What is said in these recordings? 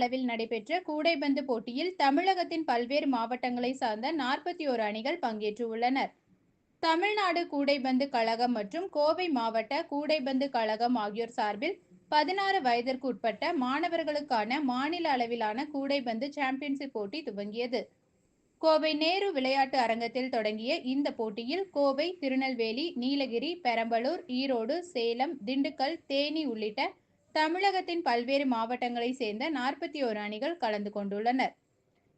அளவில் நடைபெற்ற கூடைப்பந்து போட்டியில் தமிழகத்தின் பல்வேறு மாவட்டங்களை சார்ந்த 41 அணிகள் பங்கேற்றுள்ளனர். தமிழ்நாடு கூடைப்பந்து கழகம் மற்றும் கோவை மாவட்ட கூடைப்பந்து கழகம் ஆகியோர் சார்பில் 16 வயதிற்கு உட்பட்ட மாணவர்களுக்கான மாநில அளவிலான கூடைப்பந்து சாம்பியன்ஷிப் போட்டி துவங்கியது. கோவை நேரு விளையாட்டு அரங்கத்தில் தொடங்கிய இந்த போட்டியில் கோவை, திருநெல்வேலி, நீலகிரி, பெரம்பலூர், ஈரோடு, சேலம், திண்டுக்கல், தேனி உள்ளிட்ட தமிழகத்தின் பல்வேறு மாவட்டங்களை சேர்ந்த 41 அணிகள் கலந்து கொண்டுள்ளனர்.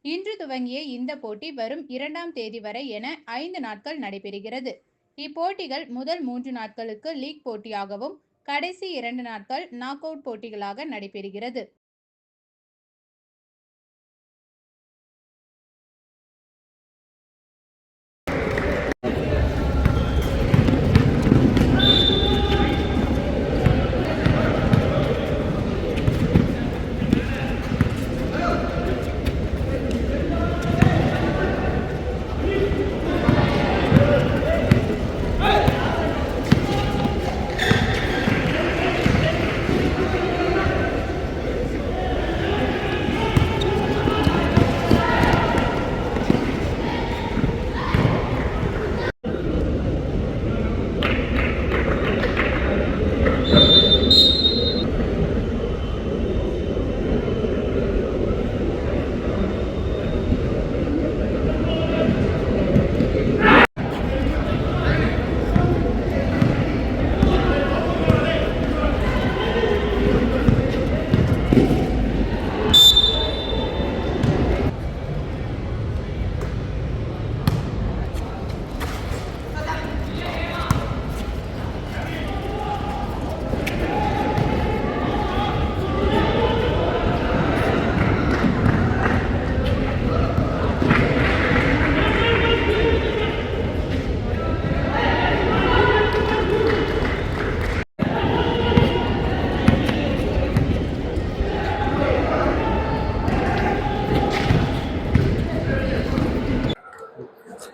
இன்று துவங்கிய இந்த போட்டி வரும் 2ஆம் தேதி வரை என 5 நாட்கள் நடைபெறுகிறது. இப்போட்டிகள் முதல் 3 நாட்களுக்கு லீக் போட்டியாகவும், கடைசி 2 நாட்கள் நாக் அவுட் போட்டிகளாக நடைபெறுகிறது.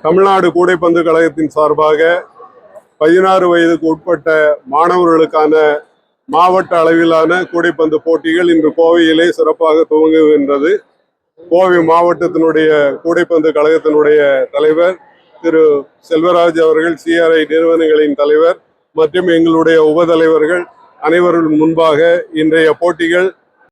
தமிழ்நாடு கூடைப்பந்து கழகத்தின் சார்பாக 16 வயதுக்கு உட்பட்ட மாணவர்களுக்கான மாவட்ட அளவிலான கூடைப்பந்து போட்டிகள் இன்று கோவையிலே சிறப்பாக துவங்குகின்றது. கோவை மாவட்டத்தினுடைய கூடைப்பந்து கழகத்தினுடைய தலைவர் திரு செல்வராஜ் அவர்கள், CRI நிறுவனங்களின் தலைவர் மற்றும் எங்களுடைய உபதலைவர்கள் அனைவரும் முன்பாக இன்றைய போட்டிகள்